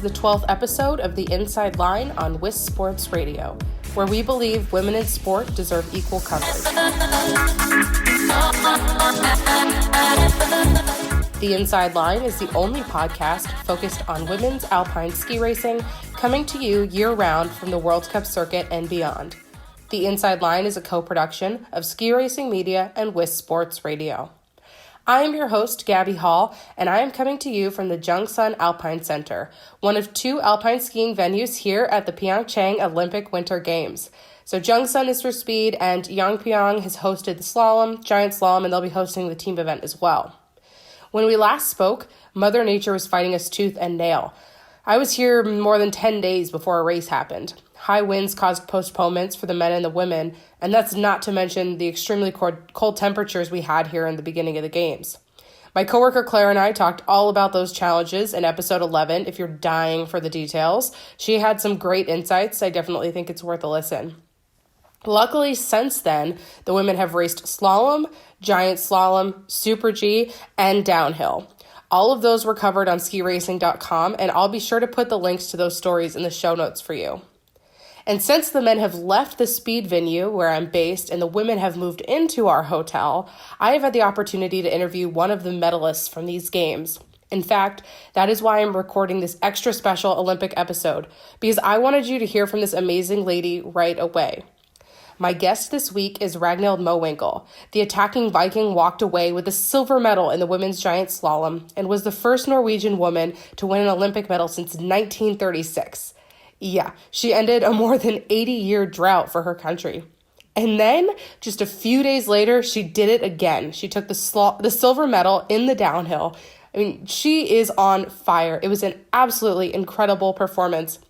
the 12th episode of the Inside Line on WiSP Sports Radio, where we believe women in sport deserve equal coverage. The Inside Line is the only podcast focused on women's alpine ski racing, coming to you year-round from the World Cup circuit and beyond. The Inside Line is a co-production of Ski Racing Media and WiSP Sports Radio. I am your host, Gabbi Hall, and I am coming to you from the Jungsun Alpine Center, one of two alpine skiing venues here at the Pyeongchang Olympic Winter Games. So Jungsun is for speed, and Yangpyeong has hosted the slalom, Giant Slalom, and they'll be hosting the team event as well. When we last spoke, Mother Nature was fighting us tooth and nail. I was here more than 10 days before a race happened. High winds caused postponements for the men and the women, and that's not to mention the extremely cold temperatures we had here in the beginning of the games. My coworker Claire and I talked all about those challenges in episode 11. If you're dying for the details, she had some great insights. I definitely think it's worth a listen. Luckily, since then, the women have raced slalom, giant slalom, super G, and downhill. All of those were covered on skiracing.com, and I'll be sure to put the links to those stories in the show notes for you. And since the men have left the speed venue where I'm based and the women have moved into our hotel, I have had the opportunity to interview one of the medalists from these games. In fact, that is why I'm recording this extra special Olympic episode, because I wanted you to hear from this amazing lady right away. My guest this week is Ragnhild Mowinckel. The attacking Viking walked away with a silver medal in the women's giant slalom and was the first Norwegian woman to win an Olympic medal since 1936. Yeah, she ended a more than 80-year drought for her country. And then, just a few days later, she did it again. She took the silver medal in the downhill. I mean, she is on fire. It was an absolutely incredible performance.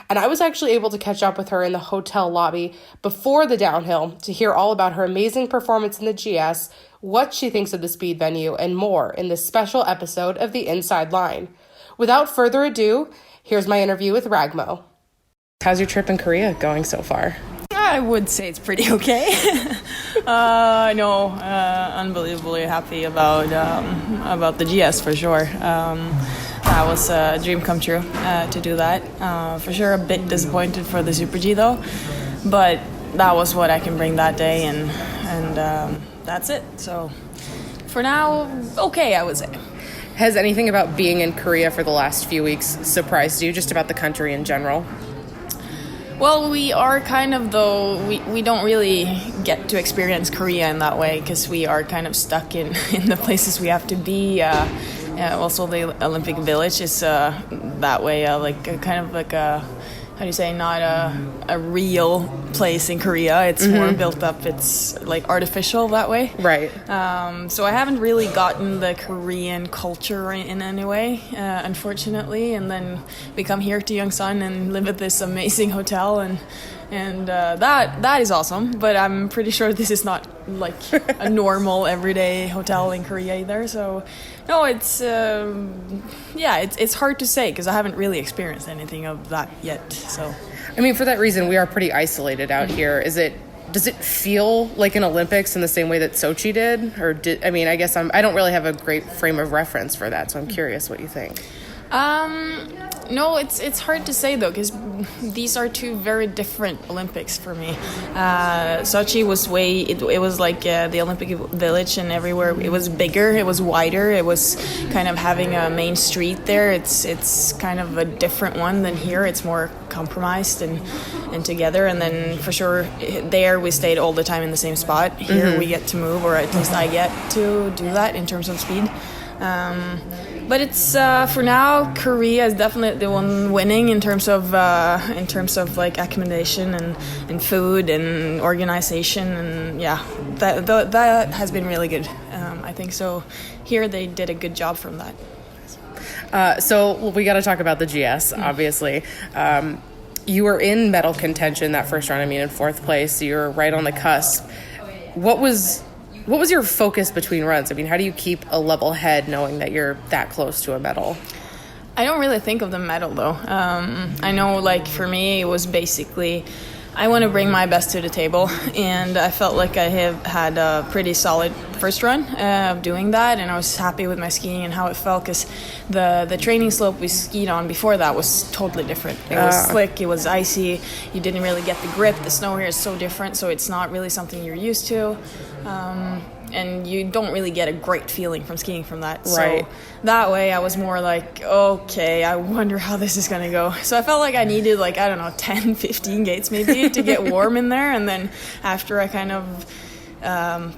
And I was actually able to catch up with her in the hotel lobby before the downhill to hear all about her amazing performance in the GS, what she thinks of the speed venue, and more in this special episode of The Inside Line. Without further ado, here's my interview with Ragmow. How's your trip in Korea going so far? I would say it's pretty okay. Unbelievably happy about the GS for sure. That was a dream come true to do that. For sure, a bit disappointed for the Super G though, but that was what I can bring that day, and that's it. So for now, okay, I would say. Has anything about being in Korea for the last few weeks surprised you, just about the country in general? Well, we are kind of, though, we don't really get to experience Korea in that way because we are kind of stuck in the places we have to be. Also, the Olympic Village is that way, not a real place in Korea. It's more built up. It's like artificial that way. Right. So I haven't really gotten the Korean culture in any way, unfortunately. And then we come here to Yongsan and live at this amazing hotel, and that is awesome. But I'm pretty sure this is not like a normal everyday hotel in Korea either. So no, it's hard to say because I haven't really experienced anything of that yet. So I mean, for that reason, we are pretty isolated out here. Does it feel like an Olympics in the same way that Sochi did? I guess I don't really have a great frame of reference for that, so I'm curious what you think. No, it's hard to say though, because these are two very different Olympics for me. Sochi was it was like the Olympic Village, and everywhere it was bigger, it was wider, it was kind of having a main street there. It's kind of a different one than here. It's more compromised and together. And then for sure there we stayed all the time in the same spot. Here we get to move, or at least I get to do that in terms of speed. But it's for now, Korea is definitely the one winning in terms of like accommodation and food and organization, and yeah, that has been really good. I think so. Here they did a good job from that. So we got to talk about the GS, obviously. You were in medal contention that first round. I mean, in fourth place. You were right on the cusp. What was your focus between runs? I mean, how do you keep a level head knowing that you're that close to a medal? I don't really think of the medal, though. I know, like, for me, it was basically I want to bring my best to the table, and I felt like I have had a pretty solid first run of doing that, and I was happy with my skiing and how it felt, because the training slope we skied on before that was totally different. It was slick, it was icy, you didn't really get the grip. The snow here is so different, so it's not really something you're used to. And you don't really get a great feeling from skiing from that. Right. So that way I was more like, okay, I wonder how this is going to go. So I felt like I needed 10, 15 gates maybe to get warm in there. And then after I kind of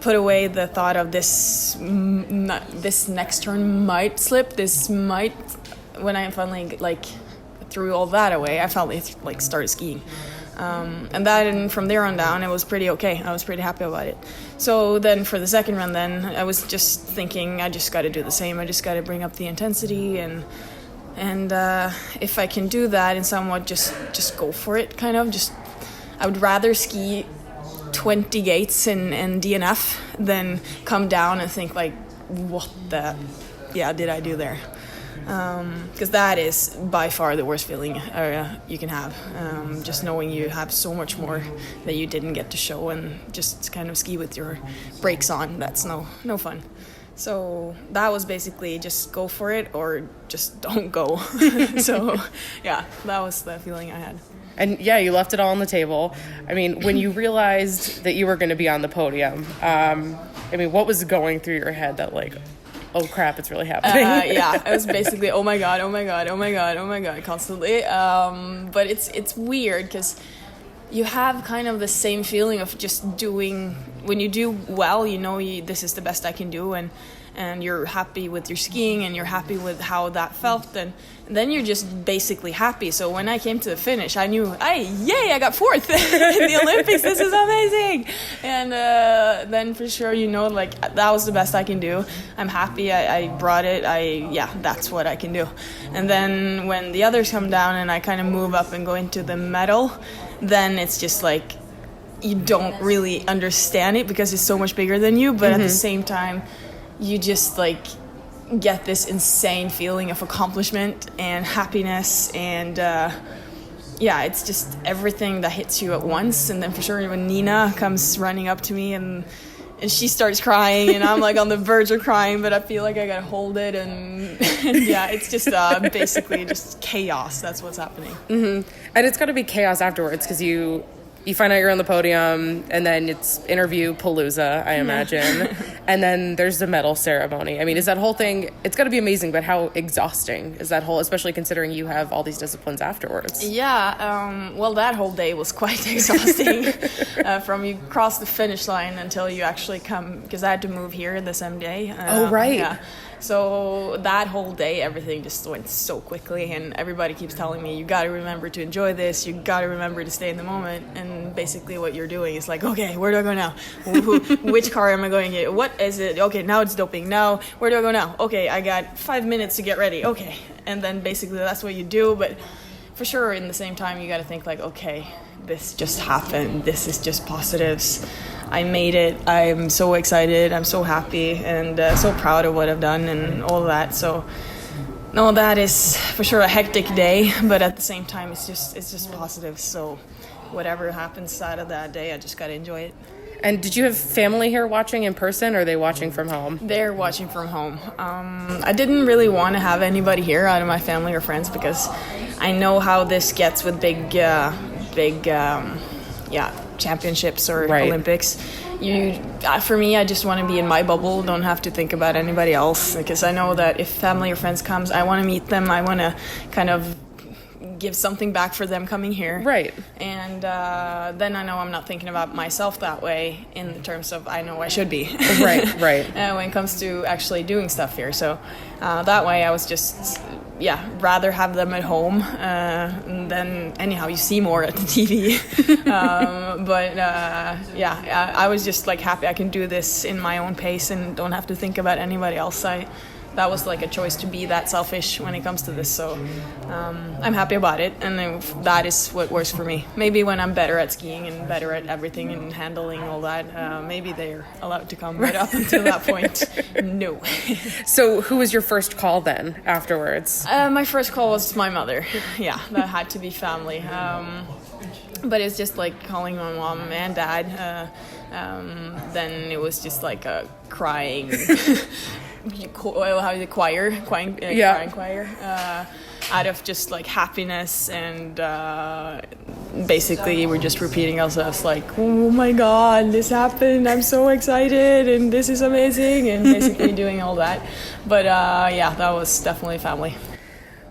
put away the thought of this next turn might slip, when I finally threw all that away, I felt started skiing. And from there on down, it was pretty okay. I was pretty happy about it. So then for the second run, then I was just thinking, I just got to do the same. I just got to bring up the intensity, and if I can do that and somewhat just go for it, kind of. I would rather ski 20 gates in DNF than come down and think what did I do there? Because that is by far the worst feeling you can have, just knowing you have so much more that you didn't get to show, and just kind of ski with your brakes on. That's no fun. So that was basically just go for it or just don't go. So yeah, that was the feeling I had. And yeah, you left it all on the table. I mean, when you realized that you were going to be on the podium, what was going through your head that oh crap, it's really happening? Yeah, it was basically, oh my god, constantly. But it's weird, because you have kind of the same feeling of just doing, when you do well, this is the best I can do, and you're happy with your skiing, and you're happy with how that felt, and then you're just basically happy. So when I came to the finish, I knew, I got fourth in the Olympics, this is amazing. And then for sure, that was the best I can do. I'm happy, I brought it, that's what I can do. And then when the others come down and I kind of move up and go into the medal, then it's just you don't really understand it because it's so much bigger than you, but at the same time, you just get this insane feeling of accomplishment and happiness, and it's just everything that hits you at once. And then for sure, when Nina comes running up to me and she starts crying, and I'm on the verge of crying, but I feel like I gotta hold it, and it's just basically just chaos. That's what's happening. Mm-hmm. And it's got to be chaos afterwards, because you find out you're on the podium, and then it's interview palooza, I imagine. And then there's the medal ceremony. I mean, is that whole thing, it's got to be amazing, but how exhausting is that whole, especially considering you have all these disciplines afterwards? Yeah, well, that whole day was quite exhausting. From you cross the finish line until you actually come, because I had to move here the same day. Oh, right. Yeah. So that whole day, everything just went so quickly, and everybody keeps telling me, you got to remember to enjoy this, you got to remember to stay in the moment. And basically what you're doing is okay, where do I go now? Which car am I going to get? What is it? Okay, now it's doping. Now, where do I go now? Okay, I got 5 minutes to get ready. Okay. And then basically that's what you do. But for sure, in the same time, you got to think okay, this just happened. This is just positives. I made it. I'm so excited. I'm so happy, and so proud of what I've done and all of that. So, no, that is for sure a hectic day, but at the same time, it's just positive. So, whatever happens out of that day, I just got to enjoy it. And did you have family here watching in person, or are they watching from home? They're watching from home. I didn't really want to have anybody here out of my family or friends, because I know how this gets with big championships or Olympics. For me, I just want to be in my bubble, don't have to think about anybody else, because I know that if family or friends comes, I want to meet them, I want to kind of give something back for them coming here. Right. And then I know I'm not thinking about myself that way, in the terms of I know I should be. Right. When it comes to actually doing stuff here. So that way I was just, rather have them at home. And then anyhow, you see more at the TV. I was just happy I can do this in my own pace and don't have to think about anybody else. That was a choice to be that selfish when it comes to this. So I'm happy about it, and that is what works for me. Maybe when I'm better at skiing and better at everything and handling all that, maybe they're allowed to come, but up until that point, no. So who was your first call then afterwards? My first call was my mother. Yeah, that had to be family. But it's just calling my mom and dad. then it was just like a crying crying choir out of just like happiness, and basically we're just repeating ourselves like, oh my god, this happened, I'm so excited and this is amazing, and basically doing all that. But that was definitely family.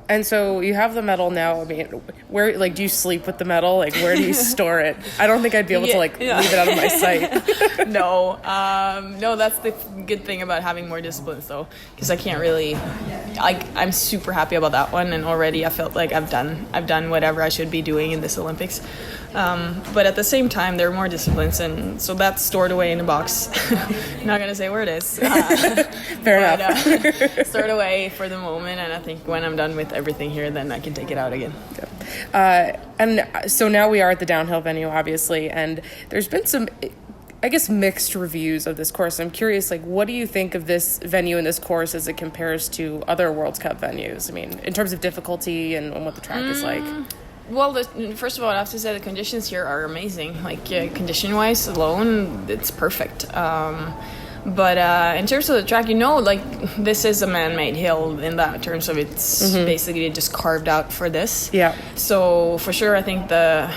And so you have the medal now. I mean, where, like, do you sleep with the medal? Like, where do you store it? I don't think I'd be able to leave it out of my sight. No, that's the good thing about having more disciplines, though, because I can't really, I'm super happy about that one, and already I felt like I've done whatever I should be doing in this Olympics. But at the same time, there are more disciplines, and so that's stored away in a box. I'm not gonna say where it is. Fair enough. Stored away for the moment, and I think when I'm done with everything here, then I can take it out again. And so now we are at the downhill venue, obviously, and there's been some, I guess, mixed reviews of this course. I'm curious, like, what do you think of this venue and this course as it compares to other World Cup venues? I mean, in terms of difficulty and what the track is like. Well, first of all, I have to say the conditions here are amazing. Like, condition-wise alone, it's perfect. But in terms of the track, this is a man-made hill in that terms of it's basically just carved out for this. Yeah. So for sure, I think the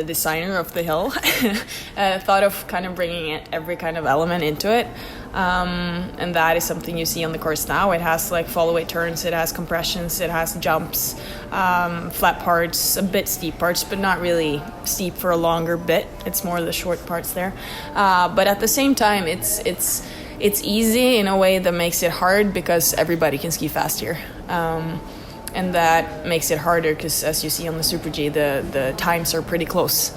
designer of the hill thought of kind of bringing every kind of element into it. And that is something you see on the course now. It has like fall-away turns, it has compressions, it has jumps, flat parts, a bit steep parts, but not really steep for a longer bit. It's more the short parts there. But at the same time, it's easy in a way that makes it hard because everybody can ski fast here. And that makes it harder because, as you see on the Super G, the times are pretty close.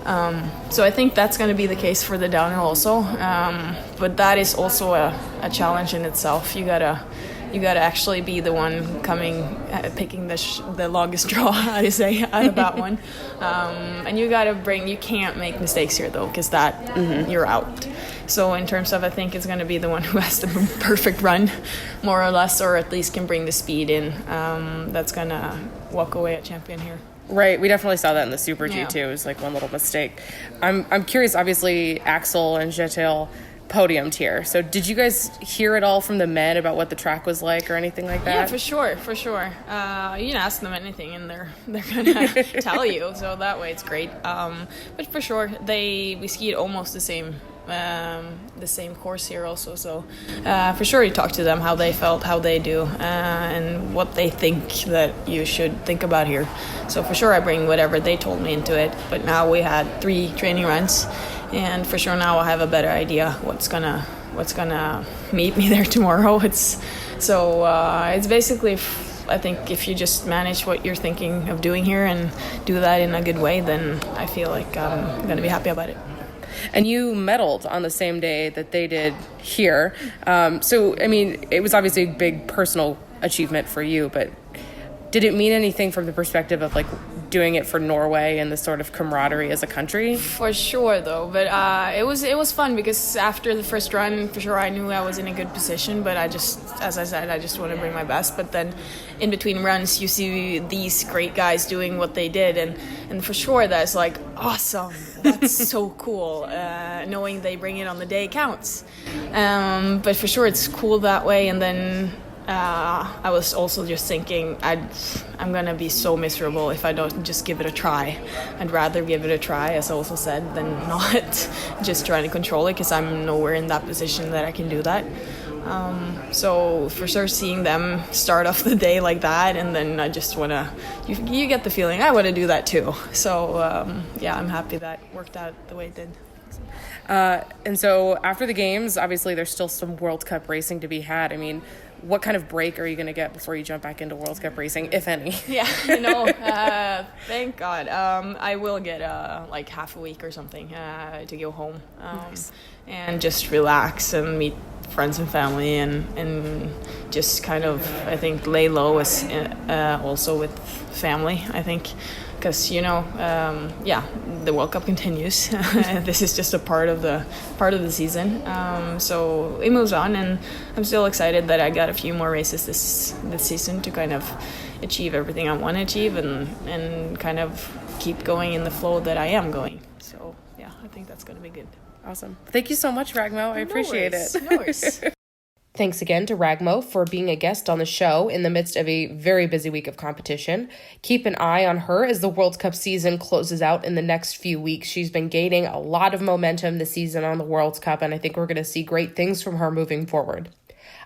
So I think that's going to be the case for the downhill also, but that is also a challenge in itself. You gotta actually be the one picking the longest draw, how do you say, out of that one, and you can't make mistakes here though, because you're out. So in terms of, I think it's going to be the one who has the perfect run, more or less, or at least can bring the speed in, that's going to walk away a champion here. Right, we definitely saw that in the Super G too. It was like one little mistake. I'm curious. Obviously, Axel and Kjetil podiumed here. So, did you guys hear at all from the men about what the track was like or anything like that? Yeah, for sure. You can ask them anything, and they're gonna tell you. So that way, it's great. But for sure, we skied almost the same course here also, so for sure you talk to them how they felt, how they do, and what they think that you should think about here. So for sure I bring whatever they told me into it, but now we had 3 training runs, and for sure now I have a better idea what's gonna meet me there tomorrow. It's basically, I think if you just manage what you're thinking of doing here and do that in a good way, then I feel like I'm gonna be happy about it. And you medaled on the same day that they did here. So, I mean, it was obviously a big personal achievement for you, but did it mean anything from the perspective of, like, doing it for Norway and the sort of camaraderie as a country? For sure, though. But it was fun because after the first run, for sure, I knew I was in a good position. But as I said, I just want to bring my best. But then in between runs, you see these great guys doing what they did. And for sure, that's like, awesome. That's so cool. Knowing they bring it on the day counts. But for sure, it's cool that way. And then I was also just thinking I'm gonna be so miserable if I don't just give it a try. I'd rather give it a try, as I also said, than not just trying to control it, because I'm nowhere in that position that I can do that. So for sure, seeing them start off the day like that, and then I just wanna, you get the feeling I want to do that too. So I'm happy that worked out the way it did. And so after the games, obviously there's still some World Cup racing to be had. I mean, what kind of break are you going to get before you jump back into World Cup racing, if any? Yeah, thank God. I will get like half a week or something to go home, nice. And just relax and meet friends and family, and just kind of, I think, lay low as also with family, I think. Because the World Cup continues. This is just a part of the season. So it moves on, and I'm still excited that I got a few more races this season to kind of achieve everything I want to achieve, and kind of keep going in the flow that I am going. So yeah, I think that's going to be good. Awesome. Thank you so much, Ragmow. I appreciate it. No worries. Thanks again to Ragmow for being a guest on the show in the midst of a very busy week of competition. Keep an eye on her as the World Cup season closes out in the next few weeks. She's been gaining a lot of momentum this season on the World Cup, and I think we're going to see great things from her moving forward.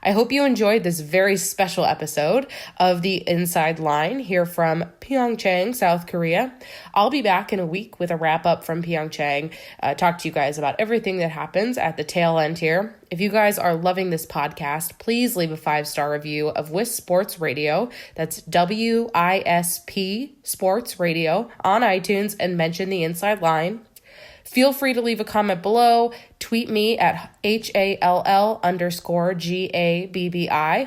I hope you enjoyed this very special episode of The Inside Line here from Pyeongchang, South Korea. I'll be back in a week with a wrap-up from Pyeongchang, talk to you guys about everything that happens at the tail end here. If you guys are loving this podcast, please leave a 5-star review of WiSP Sports Radio, that's WISP Sports Radio, on iTunes and mention The Inside Line. Feel free to leave a comment below. Tweet me at HALL_GABBI,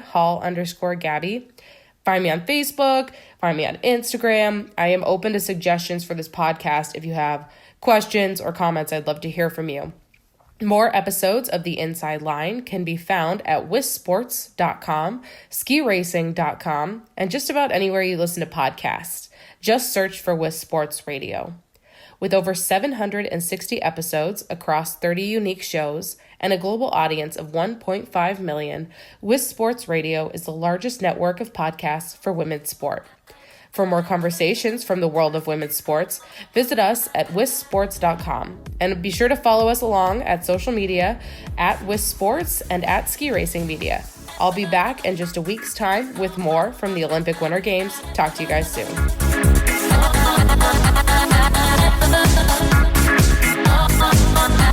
Hall_Gabbi. Find me on Facebook. Find me on Instagram. I am open to suggestions for this podcast. If you have questions or comments, I'd love to hear from you. More episodes of The Inside Line can be found at wisports.com, skiracing.com, and just about anywhere you listen to podcasts. Just search for WiSP Sports Radio. With over 760 episodes across 30 unique shows and a global audience of 1.5 million, WiSP Sports Radio is the largest network of podcasts for women's sport. For more conversations from the world of women's sports, visit us at wisports.com. And be sure to follow us along at social media at WiSP Sports and at Ski Racing Media. I'll be back in just a week's time with more from the Olympic Winter Games. Talk to you guys soon. Oh,